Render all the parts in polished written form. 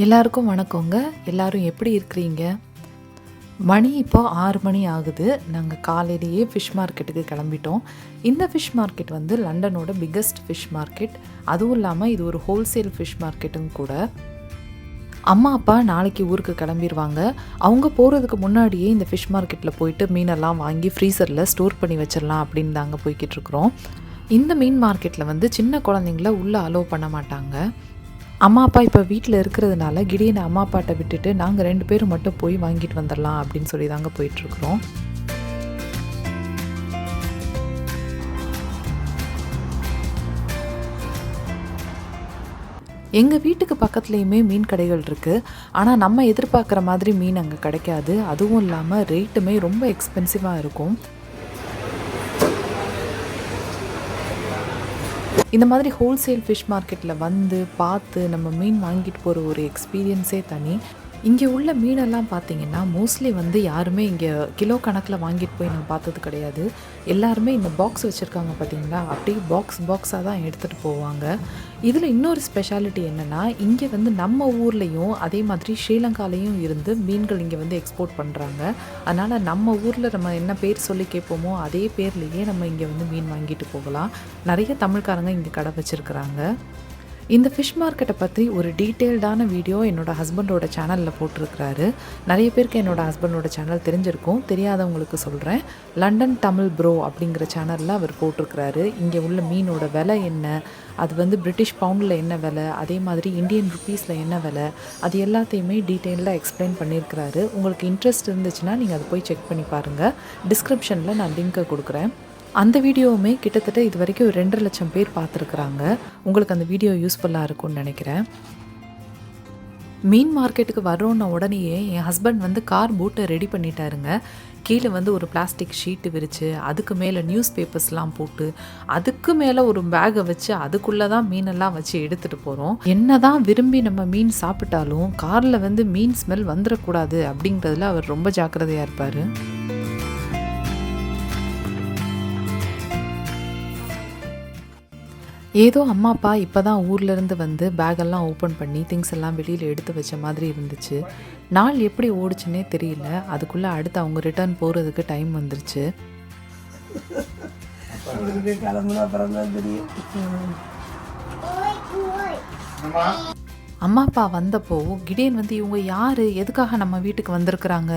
எல்லாருக்கும் வணக்கங்க. எல்லாரும் எப்படி இருக்கிறீங்க? மணி இப்போ 6 மணி ஆகுது. நாங்கள் காலையிலேயே ஃபிஷ் மார்க்கெட்டுக்கு கிளம்பிட்டோம். இந்த ஃபிஷ் மார்க்கெட் வந்து லண்டனோட பிக்கஸ்ட் ஃபிஷ் மார்க்கெட். அதுவும் இல்லாமல் இது ஒரு ஹோல்சேல் ஃபிஷ் மார்க்கெட்டும் கூட. அம்மா அப்பா நாளைக்கு ஊருக்கு கிளம்பிடுவாங்க. அவங்க போகிறதுக்கு முன்னாடியே இந்த ஃபிஷ் மார்க்கெட்டில் போயிட்டு மீனெல்லாம் வாங்கி ஃப்ரீசரில் ஸ்டோர் பண்ணி வச்சிடலாம் அப்படின்னு தாங்க போய்கிட்டு இருக்கிறோம். இந்த மீன் மார்க்கெட்டில் வந்து சின்ன குழந்தைங்கள உள்ளே அலோவ் பண்ண மாட்டாங்க. அம்மா அப்பா இப்போ வீட்டில் இருக்கிறதுனால கிடியனை அம்மா அப்பாட்ட விட்டுட்டு நாங்கள் 2 பேரும் மட்டும் போய் வாங்கிட்டு வந்துடலாம் அப்படின்னு சொல்லி தாங்க போயிட்டுருக்குறோம். எங்கள் வீட்டுக்கு பக்கத்துலேயுமே மீன் கடைகள் இருக்குது. ஆனால் நம்ம எதிர்பார்க்குற மாதிரி மீன் அங்கே கிடைக்காது. அதுவும் இல்லாமல் ரேட்டுமே ரொம்ப எக்ஸ்பென்சிவாக இருக்கும். இந்த மாதிரி ஹோல்சேல் ஃபிஷ் மார்க்கெட்டில் வந்து பார்த்து நம்ம மீன் வாங்கிட்டு போகிற ஒரு எக்ஸ்பீரியன்ஸே தனி. இங்கே உள்ள மீனெல்லாம் பார்த்திங்கன்னா மோஸ்ட்லி வந்து யாருமே இங்கே கிலோ கணக்கில் வாங்கிட்டு போய் நான் பார்த்தது கிடையாது. எல்லாருமே இந்த பாக்ஸ் வச்சுருக்காங்க பார்த்திங்களா, அப்படியே பாக்ஸாக தான் எடுத்துகிட்டு போவாங்க. இதில் இன்னொரு ஸ்பெஷாலிட்டி என்னென்னா, இங்கே வந்து நம்ம ஊர்லேயும் அதே மாதிரி ஸ்ரீலங்காலேயும் இருந்து மீன்கள் இங்கே வந்து எக்ஸ்போர்ட் பண்ணுறாங்க. அதனால் நம்ம ஊரில் நம்ம என்ன பேர் சொல்லி கேட்போமோ அதே பேர்லேயே நம்ம இங்கே வந்து மீன் வாங்கிட்டு போகலாம். நிறைய தமிழ்காரங்க இங்கே கடை வச்சுருக்குறாங்க. இந்த ஃபிஷ் மார்க்கெட்டை பற்றி ஒரு டீட்டெயில்டான வீடியோ என்னோடய ஹஸ்பண்டோட சேனலில் போட்டிருக்கிறாரு. நிறைய பேருக்கு என்னோடய ஹஸ்பண்டோட சேனல் தெரிஞ்சிருக்கும். தெரியாதவங்களுக்கு சொல்கிறேன். லண்டன் தமிழ் ப்ரோ அப்படிங்கிற சேனலில் அவர் போட்டிருக்கிறாரு. இங்கே உள்ள மீனோட விலை என்ன, அது வந்து பிரிட்டிஷ் பவுண்டில் என்ன விலை, அதே மாதிரி இந்தியன் ருப்பீஸில் என்ன விலை, அது எல்லாத்தையுமே டீட்டெயிலாக எக்ஸ்பிளைன் பண்ணியிருக்கிறாரு. உங்களுக்கு இன்ட்ரெஸ்ட் இருந்துச்சுன்னா நீங்கள் அதை போய் செக் பண்ணி பாருங்கள். டிஸ்கிரிப்ஷனில் நான் லிங்க்கை கொடுக்குறேன். அந்த வீடியோவுமே கிட்டத்தட்ட இது வரைக்கும் 2.5 லட்சம் பேர் பார்த்துருக்குறாங்க. உங்களுக்கு அந்த வீடியோ யூஸ்ஃபுல்லாக இருக்கும்னு நினைக்கிறேன். மீன் மார்க்கெட்டுக்கு வரோன்ன உடனேயே என் ஹஸ்பண்ட் வந்து கார் போட்டை ரெடி பண்ணிட்டாருங்க. கீழே வந்து ஒரு பிளாஸ்டிக் ஷீட்டு விரித்து அதுக்கு மேலே நியூஸ் பேப்பர்ஸ்லாம் போட்டு அதுக்கு மேலே ஒரு பேக்கை வச்சு அதுக்குள்ளே தான் மீனெல்லாம் வச்சு எடுத்துகிட்டு போகிறோம். என்ன தான் விரும்பி நம்ம மீன் சாப்பிட்டாலும் காரில் வந்து மீன் ஸ்மெல் வந்துடக்கூடாது அப்படிங்கிறதுல அவர் ரொம்ப ஜாக்கிரதையாக இருப்பார். ஏதோ அம்மா அப்பா இப்போ தான் ஊர்லேருந்து வந்து பேக்கெல்லாம் ஓப்பன் பண்ணி திங்ஸ் எல்லாம் வெளியில் எடுத்து வச்ச மாதிரி இருந்துச்சு. நாள் எப்படி ஓடிச்சுன்னே தெரியல. அதுக்குள்ளே அடுத்து அவங்க ரிட்டர்ன் போகிறதுக்கு டைம் வந்துருச்சு. அம்மா அப்பா வந்தப்போ கிடியன் வந்து இவங்க யார், எதுக்காக நம்ம வீட்டுக்கு வந்திருக்கிறாங்க,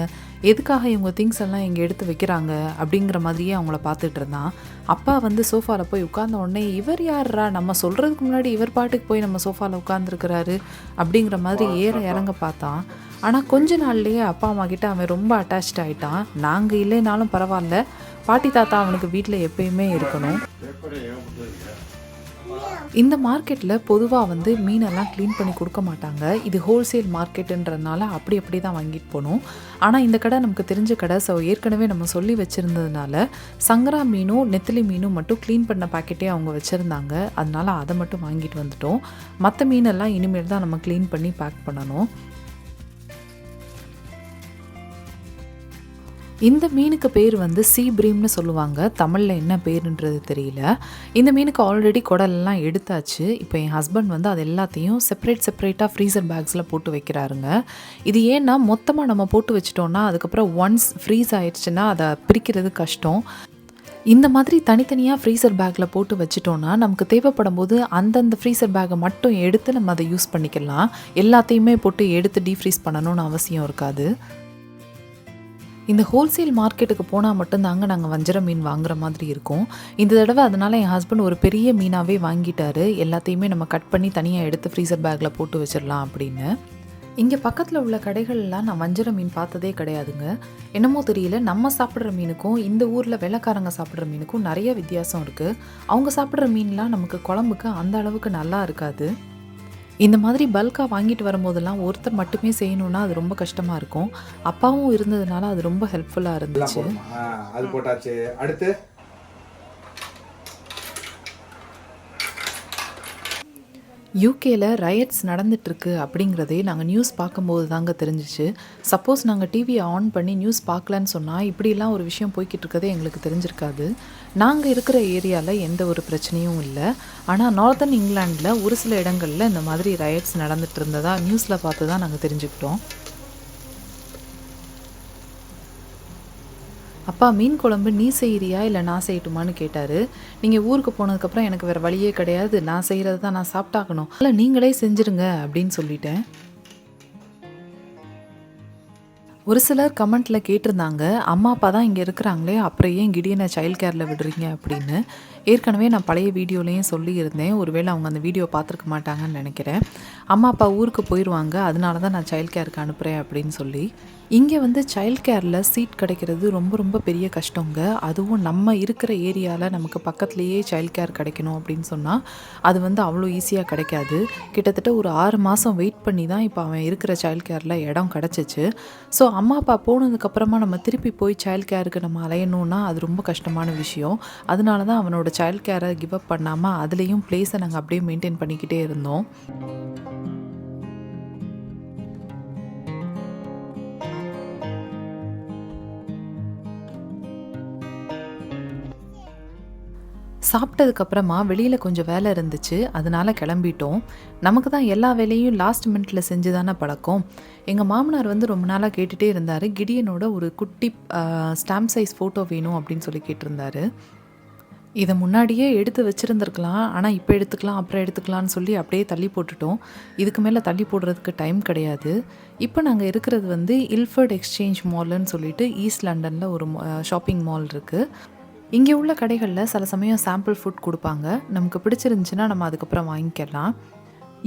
எதுக்காக இவங்க திங்ஸ் எல்லாம் இங்கே எடுத்து வைக்கிறாங்க அப்படிங்கிற மாதிரியே அவங்கள பார்த்துட்டு இருந்தான். அப்பா வந்து சோஃபாவில் போய் உட்கார்ந்த உடனே இவர் யாரா, நம்ம சொல்கிறதுக்கு முன்னாடி இவர் பாட்டுக்கு போய் நம்ம சோஃபாவில் உட்காந்துருக்கிறாரு அப்படிங்கிற மாதிரி ஏற இறங்க பார்த்தான். ஆனால் கொஞ்ச நாள்லேயே அப்பா அம்மா கிட்ட அவன் ரொம்ப அட்டாச்ட் ஆகிட்டான். நாங்கள் இல்லைனாலும் பரவாயில்ல, பாட்டி தாத்தா அவனுக்கு வீட்டில் எப்பயுமே இருக்கணும். இந்த மார்க்கெட்டில் பொதுவாக வந்து மீனெல்லாம் க்ளீன் பண்ணி கொடுக்க மாட்டாங்க. இது ஹோல்சேல் மார்க்கெட்டுன்றதுனால அப்படி தான் வாங்கிட்டு போகணும். ஆனால் இந்த கடை நமக்கு தெரிஞ்ச கடை. ஸோ ஏற்கனவே நம்ம சொல்லி வச்சுருந்ததுனால சங்கரா மீனும் நெத்திலி மீனும் மட்டும் க்ளீன் பண்ண பாக்கெட்டே அவங்க வச்சுருந்தாங்க. அதனால் அதை மட்டும் வாங்கிட்டு வந்துட்டோம். மற்ற மீனெல்லாம் இனிமேல் தான் நம்ம க்ளீன் பண்ணி பேக் பண்ணணும். இந்த மீனுக்கு பேர் வந்து சீ பிரீம்னு சொல்லுவாங்க. தமிழில் என்ன பேருன்றது தெரியல. இந்த மீனுக்கு ஆல்ரெடி குடலெல்லாம் எடுத்தாச்சு. இப்போ என் ஹஸ்பண்ட் வந்து அது எல்லாத்தையும் செப்பரேட்டாக ஃப்ரீசர் பேக்ஸில் போட்டு வைக்கிறாருங்க. இது ஏன்னா மொத்தமாக நம்ம போட்டு வச்சிட்டோன்னா அதுக்கப்புறம் ஒன்ஸ் ஃப்ரீஸ் ஆயிடுச்சுன்னா அதை பிரிக்கிறது கஷ்டம். இந்த மாதிரி தனித்தனியாக ஃப்ரீசர் பேக்கில் போட்டு வச்சிட்டோன்னா நமக்கு தேவைப்படும் போது அந்தந்த ஃப்ரீசர் பேக்கை மட்டும் எடுத்து நம்ம அதை யூஸ் பண்ணிக்கலாம். எல்லாத்தையுமே போட்டு எடுத்து டீஃப்ரீஸ் பண்ணணும்னு அவசியம் இருக்காது. இந்த ஹோல்சேல் மார்க்கெட்டுக்கு போனால் மட்டும்தாங்க நாங்கள் வஞ்சர மீன் வாங்குற மாதிரி இருக்கும். இந்த தடவை அதனால் என் ஹஸ்பண்ட் ஒரு பெரிய மீனாகவே வாங்கிட்டாரு. எல்லாத்தையுமே நம்ம கட் பண்ணி தனியாக எடுத்து ஃப்ரீசர் பேக்கில் போட்டு வச்சிடலாம் அப்படின்னு. இங்கே பக்கத்தில் உள்ள கடைகள்லாம் நான் வஞ்சர மீன் பார்த்ததே கிடையாதுங்க. என்னமோ தெரியல, நம்ம சாப்பிட்ற மீனுக்கும் இந்த ஊரில் வெள்ளைக்காரங்க சாப்பிட்ற மீனுக்கும் நிறைய வித்தியாசம் இருக்குது. அவங்க சாப்பிட்ற மீன்லாம் நமக்கு குழம்புக்கு அந்த அளவுக்கு நல்லா இருக்காது. இந்த மாதிரி பல்காக வாங்கிட்டு வரும்போதெல்லாம் ஒருத்தர் மட்டுமே செய்யணுன்னா அது ரொம்ப கஷ்டமாக இருக்கும். அப்பாவும் இருந்ததுனால அது ரொம்ப ஹெல்ப்ஃபுல்லாக இருந்துச்சு. அது போட்டாச்சு. அடுத்து யூகேல ரயட்ஸ் நடந்துட்டுருக்கு அப்படிங்கிறதே நாங்கள் நியூஸ் பார்க்கும்போது தாங்க தெரிஞ்சிச்சு. சப்போஸ் நாங்கள் டிவியை ஆன் பண்ணி நியூஸ் பார்க்கலன்னு சொன்னால் இப்படிலாம் ஒரு விஷயம் போய்கிட்டு இருக்கதே எங்களுக்கு தெரிஞ்சிருக்காது. நாங்கள் இருக்கிற ஏரியாவில் எந்த ஒரு பிரச்சனையும் இல்லை. ஆனால் நார்தர்ன் இங்கிலாண்டில் ஒரு சில இடங்களில் இந்த மாதிரி ரயட்ஸ் நடந்துட்டு இருந்ததா நியூஸில் பார்த்து தான் நாங்கள் தெரிஞ்சுக்கிட்டோம். அப்பா மீன் குழம்பு நீ செய்கிறியா இல்லை நான் செய்யட்டுமான்னு கேட்டார். நீங்கள் ஊருக்கு போனதுக்கப்புறம் எனக்கு வேறு வழியே கிடையாது, நான் செய்கிறது தான் நான் சாப்பிட்டாக்கணும், இல்லை நீங்களே செஞ்சுருங்க அப்படின்னு சொல்லிட்டேன். ஒரு சிலர் கமெண்ட்டில் கேட்டிருந்தாங்க, அம்மா அப்பா தான் இங்கே இருக்கிறாங்களே அப்புறம் ஏன் கிடியனை சைல்ட் கேரில் விடுறீங்க அப்படின்னு. ஏற்கனவே நான் பழைய வீடியோலையும் சொல்லியிருந்தேன், ஒருவேளை அவங்க அந்த வீடியோ பார்த்துருக்க மாட்டாங்கன்னு நினைக்கிறேன். அம்மா அப்பா ஊருக்கு போயிடுவாங்க, அதனால தான் நான் சைல்ட் கேருக்கு அனுப்புகிறேன் அப்படின்னு சொல்லி. இங்கே வந்து சைல்ட் கேரில் சீட் கிடைக்கிறது ரொம்ப ரொம்ப பெரிய கஷ்டங்க. அதுவும் நம்ம இருக்கிற ஏரியாவில் நமக்கு பக்கத்துலேயே சைல்ட் கேர் கிடைக்கணும் அப்படின்னு சொன்னால் அது வந்து அவ்வளோ ஈஸியாக கிடைக்காது. கிட்டத்தட்ட ஒரு 6 மாதம் வெயிட் பண்ணி தான் இப்போ அவன் இருக்கிற சைல்ட் கேரில் இடம் கிடச்சிச்சு. ஸோ அம்மா அப்பா போனதுக்கப்புறமா நம்ம திருப்பி போய் சைல்ட் கேருக்கு நம்ம அலையணுன்னா அது ரொம்ப கஷ்டமான விஷயம். அதனால தான் அவனோட சைல்ட் கேரை கிவ் அப் பண்ணாமல் அதுலேயும் பிளேஸை நாங்கள் அப்படியே மெயின்டைன் பண்ணிக்கிட்டே இருந்தோம். சாப்பிட்டதுக்கப்புறமா வெளியில் கொஞ்சம் வேலை இருந்துச்சு, அதனால கிளம்பிட்டோம். நமக்கு தான் எல்லா வேலையும் லாஸ்ட் மினிட்ல செஞ்சு தானே பழக்கம். எங்கள் மாமனார் வந்து ரொம்ப நாளாக கேட்டுகிட்டே இருந்தார், கிடியனோட ஒரு குட்டி ஸ்டாம்ப் சைஸ் ஃபோட்டோ வேணும் அப்படின்னு சொல்லி கேட்டிருந்தாரு. இதை முன்னாடியே எடுத்து வச்சுருந்துருக்கலாம், ஆனால் இப்போ எடுத்துக்கலாம் அப்புறம் எடுத்துக்கலான்னு சொல்லி அப்படியே தள்ளி போட்டுட்டோம். இதுக்கு மேலே தள்ளி போடுறதுக்கு டைம் கிடையாது. இப்போ நாங்கள் இருக்கிறது வந்து இல்ஃபர்ட் எக்ஸ்சேஞ்ச் மால்னு சொல்லிட்டு ஈஸ்ட் லண்டனில் ஒரு ஷாப்பிங் மால் இருக்குது. இங்கே உள்ள கடைகளில் சில சமயம் சாம்பிள் ஃபுட் கொடுப்பாங்க, நமக்கு பிடிச்சிருந்துச்சுன்னா நம்ம அதுக்கப்புறம் வாங்கிக்கலாம்.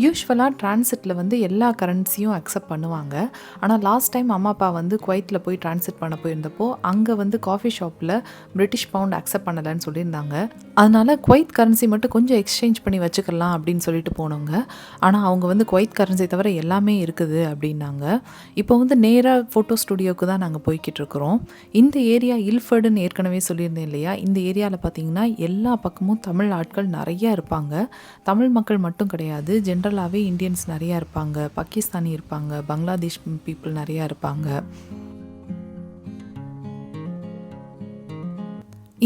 யூஸ்வலாக டிரான்சிட்டில் வந்து எல்லா கரன்சியும் அக்செப்ட் பண்ணுவாங்க. ஆனால் லாஸ்ட் டைம் அம்மா அப்பா வந்து குவைத்தில் போய் டிரான்சிட் பண்ண போயிருந்தப்போ அங்கே வந்து காஃபி ஷாப்பில் பிரிட்டிஷ் பவுண்ட் அக்செப்ட் பண்ணலைன்னு சொல்லியிருந்தாங்க. அதனால் குவைத் கரன்சி மட்டும் கொஞ்சம் எக்ஸ்சேஞ்ச் பண்ணி வச்சுக்கலாம் அப்படின்னு சொல்லிட்டு போனோங்க. ஆனால் அவங்க வந்து குவைத் கரன்சி தவிர எல்லாமே இருக்குது அப்படின்னாங்க. இப்போ வந்து நேராக ஃபோட்டோ ஸ்டுடியோவுக்கு தான் நாங்கள் போய்கிட்டு இருக்கிறோம். இந்த ஏரியா இல்ஃபர்டுன்னு ஏற்கனவே சொல்லியிருந்தேன் இல்லையா, இந்த ஏரியாவில் பார்த்திங்கன்னா எல்லா பக்கமும் தமிழ் ஆட்கள் நிறையா இருப்பாங்க. தமிழ் மக்கள் மட்டும் கிடையாது, ஜென்ரலாகவே இந்தியன்ஸ் நிறையா இருப்பாங்க, பாகிஸ்தானி இருப்பாங்க, பங்களாதேஷ் பீப்புள் நிறையா இருப்பாங்க.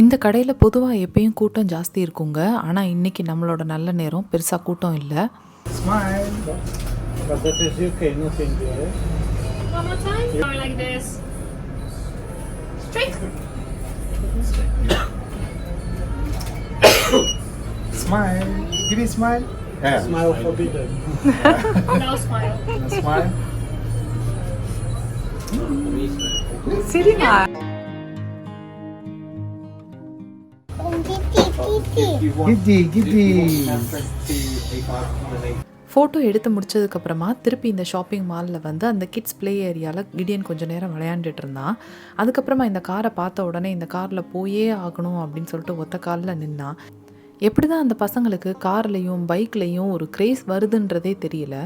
இந்த கடையில் பொதுவாக எப்பயும் கூட்டம் ஜாஸ்தி இருக்குங்க, ஆனால் இன்றைக்கி நம்மளோட நல்ல நேரம், பெருசாக கூட்டம் இல்லை. Smile. Give me a smile. Yeah. Smile forbidden. No smile. A smile. சரிமா. Giddy. ஃபோட்டோ எடுத்து முடிச்சதுக்கப்புறமா திருப்பி இந்த ஷாப்பிங் மாலில் வந்து அந்த கிட்ஸ் ப்ளே ஏரியாவில் கிடியன் கொஞ்சம் நேரம் விளையாண்டுட்டு இருந்தான். அதுக்கப்புறமா இந்த காரை பார்த்த உடனே இந்த காரில் போயே ஆகணும் அப்படின்னு சொல்லிட்டு ஒத்த காலில் நின்னான். எப்படி தான் அந்த பசங்களுக்கு கார்லேயும் பைக்லேயும் ஒரு க்ரேஸ் வருதுன்றதே தெரியல.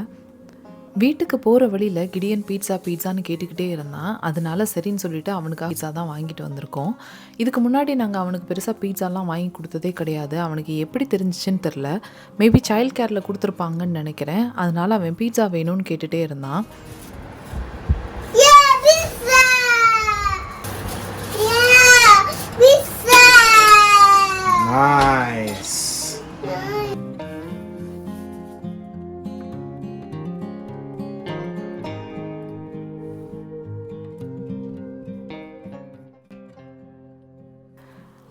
வீட்டுக்கு போகிற வழியில் கிடியன் பீட்சான்னு கேட்டுக்கிட்டே இருந்தான். அதனால சரின்னு சொல்லிட்டு அவனுக்கு பீட்சா தான் வாங்கிட்டு வந்திருக்கோம். இதுக்கு முன்னாடி நாங்கள் அவனுக்கு பெருசாக பீட்சாலாம் வாங்கி கொடுத்ததே கிடையாது. அவனுக்கு எப்படி தெரிஞ்சிச்சுன்னு தெரில, மேபி சைல்ட் கேரில் கொடுத்துருப்பாங்கன்னு நினைக்கிறேன். அதனால அவன் பீட்சா வேணும்னு கேட்டுகிட்டே இருந்தான். Nice.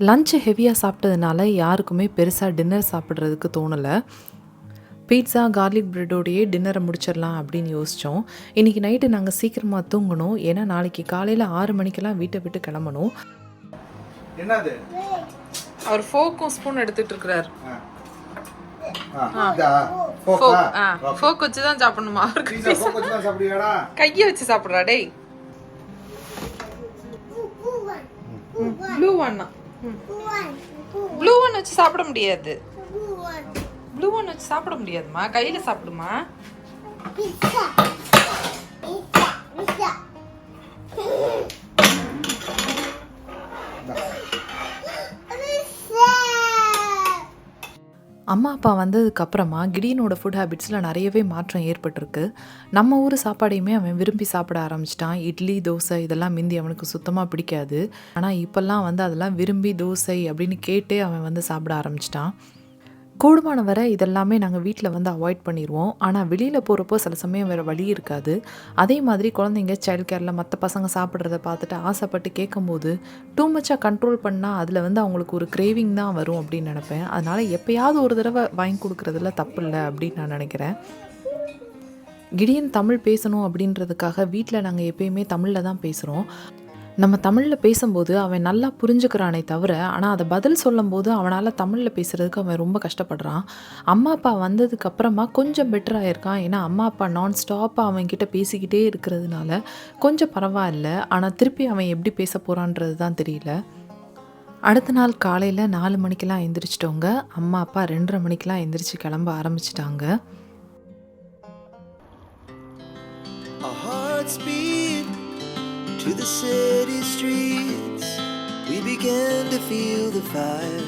லஞ்சு ஹெவியாக சாப்பிட்டதுனால யாருக்குமே பெருசாக டின்னர் சாப்பிட்றதுக்கு தோணலை. பீட்சா கார்லிக் ப்ரெட்டோடையே டின்னரை முடிச்சிடலாம் அப்படின்னு யோசித்தோம். இன்றைக்கி நைட்டு நாங்கள் சீக்கிரமாக தூங்கணும், ஏன்னா நாளைக்கு காலையில் 6 மணிக்கெல்லாம் வீட்டை விட்டு கிளம்பணும். என்னது? அவர் ஃபோக்கும் ஸ்பூன் எடுத்துட்டு இருக்கிறார். ஃபோக் வச்சு தான் சாப்பிடணுமா அவருக்கு? கையை வச்சு சாப்பிட்றா டேய். ப்ளூ ஒன்னா, ப்ளூ ஒன் வச்சு சாப்பிட முடியாது. ப்ளூ ஒன் வச்சு சாப்பிட முடியாதுமா, கையில சாப்பிடுமா. அம்மா அப்பா வந்ததுக்கப்புறமா கிடியனோட ஃபுட் ஹேபிட்ஸில் நிறையவே மாற்றம் ஏற்பட்டிருக்கு. நம்ம ஊர் சாப்பாடையுமே அவன் விரும்பி சாப்பிட ஆரம்பிச்சிட்டான். இட்லி, தோசை இதெல்லாம் மிந்தி அவனுக்கு சுத்தமாக பிடிக்காது. ஆனால் இப்போல்லாம் அதெல்லாம் விரும்பி தோசை அப்படின்னு கேட்டே அவன் சாப்பிட ஆரம்பிச்சிட்டான். கூடுமான வரை இதெல்லாமே நாங்கள் வீட்டில் அவாய்ட் பண்ணிடுவோம். ஆனால் வெளியில் போகிறப்போ சில சமயம் வேறு வழி இருக்காது. அதே மாதிரி குழந்தைங்க சைல்ட் கேரில் மற்ற பசங்க சாப்பிட்றத பார்த்துட்டு ஆசைப்பட்டு கேட்கும்போது டூ மச்சாக கண்ட்ரோல் பண்ணால் அதில் அவங்களுக்கு ஒரு கிரேவிங் தான் வரும் அப்படின்னு நினப்பேன். அதனால் எப்போயாவது ஒரு தடவை வாங்கி கொடுக்குறதுல தப்பு இல்லை அப்படின்னு நான் நினைக்கிறேன். கிடியன் தமிழ் பேசணும் அப்படின்றதுக்காக வீட்டில் நாங்கள் எப்பயுமே தமிழில் தான் பேசுகிறோம். நம்ம தமிழில் பேசும்போது அவன் நல்லா புரிஞ்சுக்கிறானே தவிர, ஆனால் அதை பதில் சொல்லும்போது அவனால் தமிழில் பேசுகிறதுக்கு அவன் ரொம்ப கஷ்டப்படுறான். அம்மா அப்பா வந்ததுக்கப்புறமா கொஞ்சம் பெட்டராக இருக்கான். ஏன்னா அம்மா அப்பா நான் ஸ்டாப்பாக அவன்கிட்ட பேசிக்கிட்டே இருக்கிறதுனால கொஞ்சம் பரவாயில்ல. ஆனால் திருப்பி அவன் எப்படி பேச போகிறான்றது தான் தெரியல. அடுத்த நாள் காலையில் 4 மணிக்கெலாம் எந்திரிச்சிட்டோங்க. அம்மா அப்பா 2:30 மணிக்கெலாம் எந்திரிச்சு கிளம்ப ஆரம்பிச்சிட்டாங்க. To the city streets, we began to feel the fire.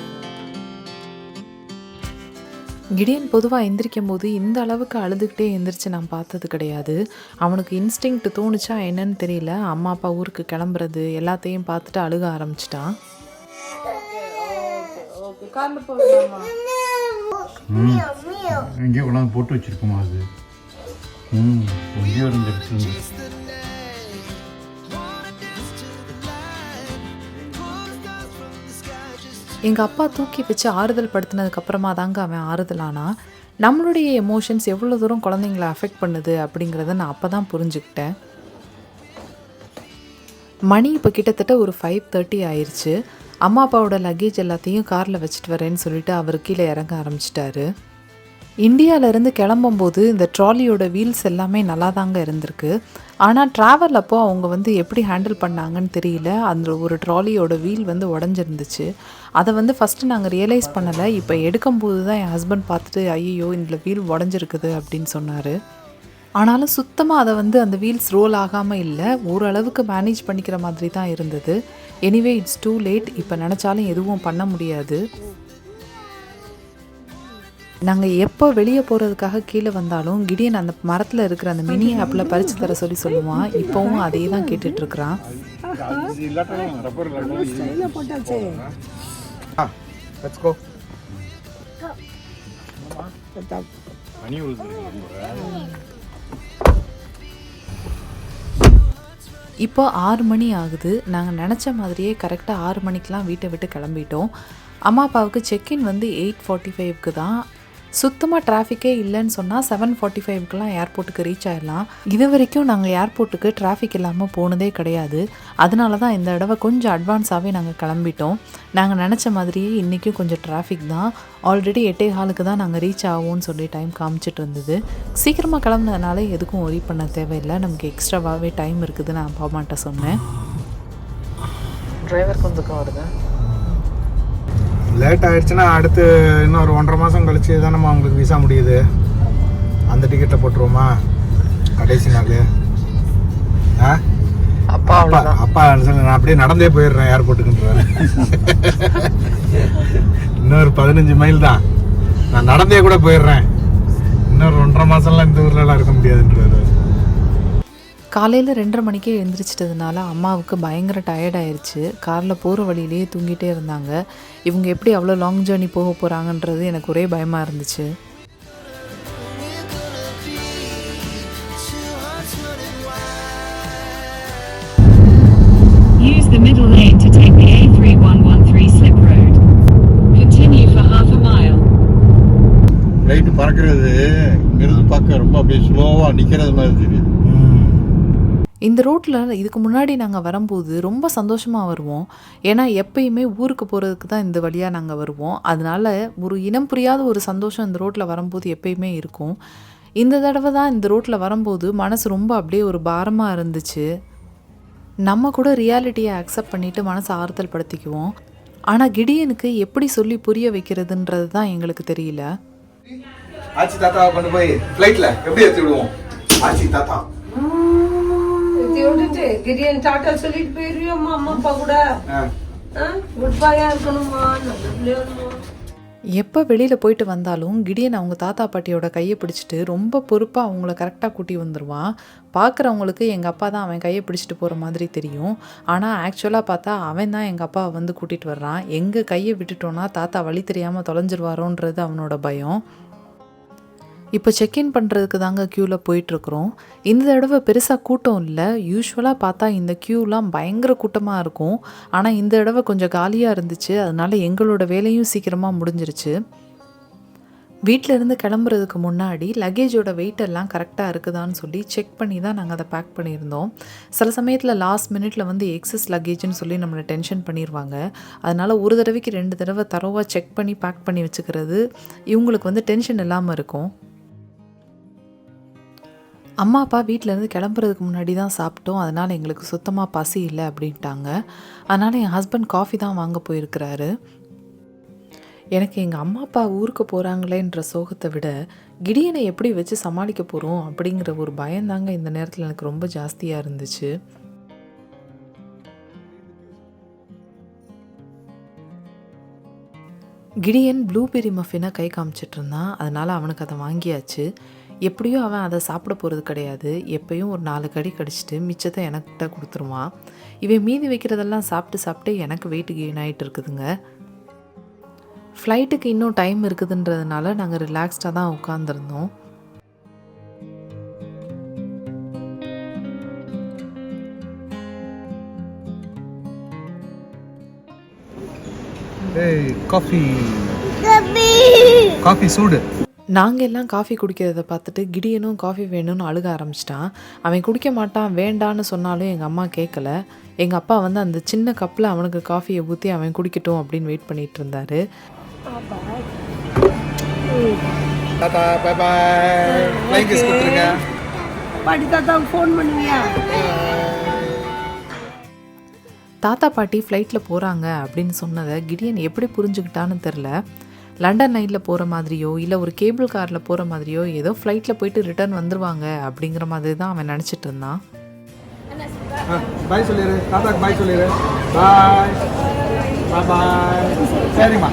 Gideon பொதுவாக எந்திரிக்கும் போது இந்த அளவுக்கு அழுதுகிட்டே எந்திரிச்சு நான் பார்த்தது கிடையாது. அவனுக்கு இன்ஸ்டிங்க்ட் தோணுச்சா என்னன்னு தெரியல, அம்மா அப்பா ஊருக்கு கிளம்புறது எல்லாத்தையும் பார்த்துட்டு அழுக ஆரம்பிச்சிட்டான். எங்கேயோ கொண்டாந்து போட்டு வச்சிருக்கோமா அது? எங்கேயோ இருந்துருக்கு. எங்கள் அப்பா தூக்கி வச்சு ஆறுதல் படுத்தினதுக்கப்புறமா தாங்க அவன் ஆறுதலானா. நம்மளுடைய எமோஷன்ஸ் எவ்வளோ தூரம் குழந்தைங்களை அஃபெக்ட் பண்ணுது அப்படிங்கிறத நான் அப்போ தான் புரிஞ்சுக்கிட்டேன். மணி இப்போ கிட்டத்தட்ட ஒரு 5:30 ஆயிடுச்சு. அம்மா அப்பாவோட லக்கேஜ் எல்லாத்தையும் காரில் வச்சுட்டு வரேன்னு சொல்லிட்டு அவர் கீழே இறங்க ஆரம்பிச்சிட்டாரு. இந்தியாவிலேருந்து கிளம்பும்போது இந்த ட்ராலியோட வீல்ஸ் எல்லாமே நல்லா தாங்க இருந்திருக்கு. ஆனால் ட்ராவல் அப்போ அவங்க எப்படி ஹேண்டில் பண்ணாங்கன்னு தெரியல. அந்த ஒரு ட்ராலியோட வீல் உடஞ்சிருந்துச்சு. அதை ஃபஸ்ட்டு நாங்கள் ரியலைஸ் பண்ணலை. இப்போ எடுக்கும்போது தான் என் ஹஸ்பண்ட் பார்த்துட்டு ஐயோ இதில் வீல் உடஞ்சிருக்குது அப்படின்னு சொன்னார். ஆனாலும் சுத்தமாக அதை அந்த வீல்ஸ் ரோல் ஆகாமல் இல்லை, ஓரளவுக்கு மேனேஜ் பண்ணிக்கிற மாதிரி தான் இருந்தது. Anyway it's too late. இப்போ நினச்சாலும் எதுவும் பண்ண முடியாது. நாங்கள் எப்போ வெளியே போகிறதுக்காக கீழே வந்தாலும் கிடியன் அந்த மரத்தில் இருக்கிற அந்த மினி ஆப்பில் பறித்து தர சொல்லுவான். இப்போவும் அதே தான் கேட்டுட்ருக்குறான். இப்போ 6 மணி ஆகுது. நாங்கள் நினச்ச மாதிரியே கரெக்டாக 6 மணிக்கெலாம் வீட்டை விட்டு கிளம்பிட்டோம். அம்மா அப்பாவுக்கு செக்இன் 8:45க்கு தான். சுத்தமாக டிராஃபிக்கே இல்லைன்னு சொன்னால் 7:45க்கெலாம் ஏர்போர்ட்டுக்கு ரீச் ஆகிடலாம். இது வரைக்கும் நாங்கள் ஏர்போர்ட்டுக்கு டிராஃபிக் இல்லாமல் போனதே கிடையாது. அதனால தான் இந்த தடவை கொஞ்சம் அட்வான்ஸாகவே நாங்கள் கிளம்பிட்டோம். நாங்கள் நினச்ச மாதிரியே இன்றைக்கும் கொஞ்சம் டிராஃபிக் தான். ஆல்ரெடி 8:15க்கு தான் நாங்கள் ரீச் ஆகும்னு சொல்லி டைம் காமிச்சிட்டு இருந்தது. சீக்கிரமாக கிளம்புனதுனால எதுக்கும் ஒரி பண்ண தேவையில்லை. நமக்கு எக்ஸ்ட்ராவாகவே டைம் இருக்குதுன்னு நான் அப்பா அம்மாட்ட சொன்னேன். டிரைவர் கொஞ்சம் வருது. லேட் ஆகிடுச்சுன்னா அடுத்து இன்னும் ஒரு 1.5 மாதம் கழிச்சு தான் நம்ம அவங்களுக்கு விசா முடியுது. அந்த டிக்கெட்டை போட்டுருவோமா கடைசி நாள்? அப்பா நான் அப்படியே நடந்தே போயிடுறேன் ஏர்போர்ட்டுக்குன்றேன். இன்னொரு 15 மைல் தான், நான் நடந்தே கூட போயிடுறேன். இன்னொரு 1.5 மாதம்லாம் இந்த ஊர்லலாம் இருக்க முடியாதுன்றாரு. காலையில் 2:30 மணிக்கே எழுந்திரிச்சிட்டதுனால அம்மாவுக்கு பயங்கர டயர்ட் ஆயிடுச்சு. காரில் போகிற வழியிலேயே தூங்கிட்டே இருந்தாங்க. இவங்க எப்படி அவ்வளோ லாங் ஜேர்னி போக போகிறாங்கன்றது எனக்கு ஒரே பயமாக இருந்துச்சு. Use the middle lane to take the A3113 slip road. Continue for half a mile. Light பறக்கிறது இங்கிருந்து பார்க்க ரொம்ப அப்படியே ஸ்லோவாக நிற்கிறது மாதிரி தெரியுது. இந்த ரோட்டில் இதுக்கு முன்னாடி நாங்கள் வரும்போது ரொம்ப சந்தோஷமாக வருவோம். ஏன்னா எப்பயுமே ஊருக்கு போகிறதுக்கு தான் இந்த வழியாக நாங்கள் வருவோம். அதனால ஒரு இனம் புரியாத ஒரு சந்தோஷம் இந்த ரோட்டில் வரும்போது எப்பயுமே இருக்கும். இந்த தடவை தான் இந்த ரோட்டில் வரும்போது மனசு ரொம்ப அப்படியே ஒரு பாரமாக இருந்துச்சு. நம்ம கூட ரியாலிட்டியை அக்செப்ட் பண்ணிவிட்டு மனசை ஆறுதல் படுத்திக்குவோம். ஆனால் கிடியனுக்கு எப்படி சொல்லி புரிய வைக்கிறதுன்றது தான் எங்களுக்கு தெரியல. ஆச்சி தாத்தாவை கொண்டு போய் ஃப்ளைட்டில் எப்படி ஏற்றி விடுவோம்? ஆச்சி தாத்தா விட்டுட்டு கிரியன் டாட்டா சொல்லிட்டு போயிருவியோம்மா அம்மா அப்பா கூட. குட் பாயா இருக்கணுமா, நல்ல பிள்ளையா. எப்போ வெளியில் போயிட்டு வந்தாலும் கிடியன் அவங்க தாத்தா பாட்டியோட கையை பிடிச்சிட்டு ரொம்ப பொறுப்பாக அவங்கள கரெக்டாக கூட்டி வந்துடுவான். பார்க்குறவங்களுக்கு எங்கள் அப்பா தான் அவன் கையை பிடிச்சிட்டு போகிற மாதிரி தெரியும். ஆனால் ஆக்சுவலாக பார்த்தா அவன் தான் எங்கள் அப்பாவை வந்து கூட்டிகிட்டு வர்றான். எங்கள் கையை விட்டுட்டோன்னா தாத்தா வழி தெரியாமல் தொலைஞ்சிருவாரோன்றது அவனோட பயம். இப்போ செக்இன் பண்ணுறதுக்கு தாங்க க்யூவில் போயிட்டுருக்குறோம். இந்த தடவை பெருசாக கூட்டம் இல்லை. யூஸ்வலாக பார்த்தா இந்த க்யூலாம் பயங்கர கூட்டமாக இருக்கும். ஆனால் இந்த தடவை கொஞ்சம் காலியாக இருந்துச்சு. அதனால எங்களோட வேலையும் சீக்கிரமாக முடிஞ்சிருச்சு. வீட்டிலேருந்து கிளம்புறதுக்கு முன்னாடி லக்கேஜோட வெயிட் எல்லாம் கரெக்டாக இருக்குதான்னு சொல்லி செக் பண்ணி தான் நாங்கள் அதை பேக் பண்ணியிருந்தோம். சில சமயத்தில் லாஸ்ட் மினிட்ல வந்து எக்ஸஸ் லக்கேஜ்னு சொல்லி நம்மளை டென்ஷன் பண்ணிடுவாங்க. அதனால் ஒரு தடவைக்கு 2 தடவை தரோவாக செக் பண்ணி பேக் பண்ணி வச்சுக்கிறது இவங்களுக்கு வந்து டென்ஷன் இல்லாமல் இருக்கும். அம்மா அப்பா வீட்டிலேருந்து கிளம்புறதுக்கு முன்னாடி தான் சாப்பிட்டோம். அதனால் எங்களுக்கு சுத்தமாக பசி இல்லை அப்படின்ட்டாங்க. அதனால் என் ஹஸ்பண்ட் காஃபி தான் வாங்க போயிருக்கிறாரு. எனக்கு எங்கள் அம்மா அப்பா ஊருக்கு போகிறாங்களேன்ற சோகத்தை விட கிடியனை எப்படி வச்சு சமாளிக்க போகிறோம் அப்படிங்கிற ஒரு பயந்தாங்க இந்த நேரத்தில் எனக்கு ரொம்ப ஜாஸ்தியாக இருந்துச்சு. கிடியன் ப்ளூபெர்ரி மஃபினை கை காமிச்சிட்டு இருந்தான். அதனால் அவனுக்கு அதை வாங்கியாச்சு. எப்படியும் அவன் அதை சாப்பிட போகிறது கிடையாது. எப்பயும் ஒரு 4 கடி கடிச்சிட்டு மிச்சத்தை எனக்கிட்ட கொடுத்துருவான். இவன் மீதி வைக்கிறதெல்லாம் சாப்பிட்டு எனக்கு வெயிட் கெயின் ஆகிட்டு இருக்குதுங்க. ஃப்ளைட்டுக்கு இன்னும் டைம் இருக்குதுன்றதுனால நாங்கள் ரிலாக்ஸ்டாக தான் உட்காந்துருந்தோம். காஃபி சூடு. நாங்கள் எல்லாம் காஃபி குடிக்கிறத பார்த்துட்டு கிடியனும் காஃபி வேணும்னு அழுக ஆரம்பிச்சிட்டான். அவன் குடிக்க மாட்டான், வேண்டான்னு சொன்னாலும் எங்கள் அம்மா கேட்கல. எங்கள் அப்பா வந்து அந்த சின்ன கப்பில் அவனுக்கு காஃபியை ஊற்றி அவன் குடிக்கட்டும் அப்படின்னு வெயிட் பண்ணிகிட்டு இருந்தார். தாத்தா பை பை. ஃப்ளைங் கிஸ் கொடுத்துருங்க. பாட்டி தாத்தாவுக்கு ஃபோன் பண்ணுவியா? தாத்தா பாட்டி ஃப்ளைட்டில் போகிறாங்க அப்படின்னு சொன்னதை கிடியன் எப்படி புரிஞ்சுக்கிட்டான்னு தெரில. லண்டன் நைட்டில் போகிற மாதிரியோ இல்லை ஒரு கேபிள் காரில் போகிற மாதிரியோ ஏதோ ஃப்ளைட்டில் போயிட்டு ரிட்டர்ன் வந்துடுவாங்க அப்படிங்கிற மாதிரி தான் அவன் நினச்சிட்டு இருந்தான். பாய் சொல்லிடு, தாத்தாக்கு பாய் சொல்லிடு. பாய் பாய் பாய். சரிம்மா.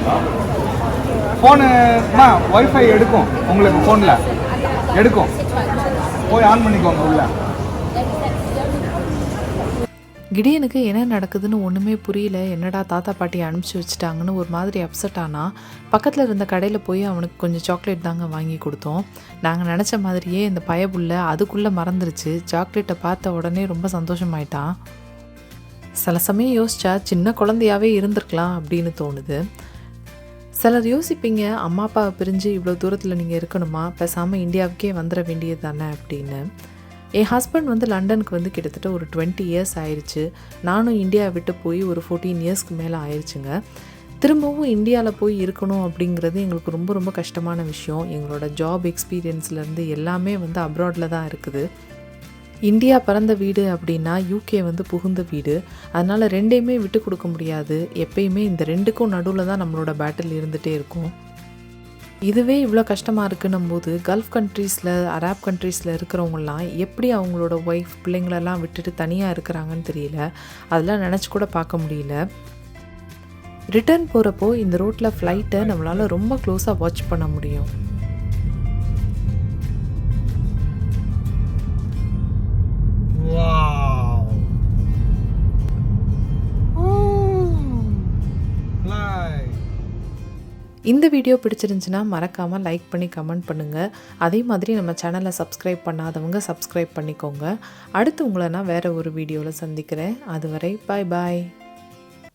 ஃபோனுமா ஒய்ஃபை எடுக்கும், உங்களுக்கு ஃபோனில் எடுக்கும். போய் ஆன் பண்ணிக்கோங்க உள்ள. கிடியனுக்கு என்ன நடக்குதுன்னு ஒன்றுமே புரியல. என்னடா தாத்தா பாட்டியை அனுப்பிச்சி வச்சுட்டாங்கன்னு ஒரு மாதிரி அப்செட் ஆனால் பக்கத்தில் இருந்த கடையில் போய் அவனுக்கு கொஞ்சம் சாக்லேட் தாங்க வாங்கி கொடுத்தோம். நாங்கள் நினச்ச மாதிரியே இந்த பயப்புள்ள அதுக்குள்ளே மறந்துருச்சு. சாக்லேட்டை பார்த்த உடனே ரொம்ப சந்தோஷமாயிட்டான். சில சமயம் யோசிச்சா சின்ன குழந்தையாகவே இருந்திருக்கலாம் அப்படின்னு தோணுது. சிலர் யோசிப்பீங்க, அம்மா அப்பாவை பிரிஞ்சு இவ்வளோ தூரத்தில் நீங்கள் இருக்கணுமா, பேசாமல் இந்தியாவுக்கே வந்துட வேண்டியது தானே அப்படின்னு. என் ஹஸ்பண்ட் வந்து லண்டனுக்கு வந்து கிட்டத்தட்ட ஒரு 20 இயர்ஸ் ஆயிடுச்சு. நானும் இந்தியாவை விட்டு போய் ஒரு 14 இயர்ஸ்க்கு மேலே ஆயிடுச்சுங்க. திரும்பவும் இந்தியாவில் போய் இருக்கணும் அப்படிங்கிறது எங்களுக்கு ரொம்ப ரொம்ப கஷ்டமான விஷயம். எங்களோட ஜாப் எக்ஸ்பீரியன்ஸ்லேருந்து எல்லாமே வந்து அப்ராடில் தான் இருக்குது. இந்தியா பிறந்த வீடு அப்படின்னா யூகே வந்து புகுந்த வீடு. அதனால் ரெண்டையுமே விட்டு கொடுக்க முடியாது. எப்பயுமே இந்த ரெண்டுக்கும் நடுவில் தான் நம்மளோட பேட்டில் இருந்துகிட்டே இருக்கும். இதுவே இவ்வளோ கஷ்டமாக இருக்குன்னும் போது கல்ஃப் கண்ட்ரீஸில், அரேப் கண்ட்ரீஸில் இருக்கிறவங்களாம் எப்படி அவங்களோட ஒய்ஃப் பிள்ளைங்களெல்லாம் விட்டுட்டு தனியாக இருக்கிறாங்கன்னு தெரியல. அதெல்லாம் நினச்சி கூட பார்க்க முடியல. ரிட்டர்ன் போகிறப்போ இந்த ரோட்டில் ஃப்ளைட்டை நம்மளால் ரொம்ப க்ளோஸாக வாட்ச் பண்ண முடியும். இந்த வீடியோ பிடிச்சிருந்துச்சுன்னா மறக்காமல் லைக் பண்ணி கமெண்ட் பண்ணுங்கள். அதே மாதிரி நம்ம சேனலை சப்ஸ்கிரைப் பண்ணாதவங்க சப்ஸ்கிரைப் பண்ணிக்கோங்க. அடுத்து உங்களை நான் வேறு ஒரு வீடியோவில் சந்திக்கிறேன். அதுவரை பாய் பாய்.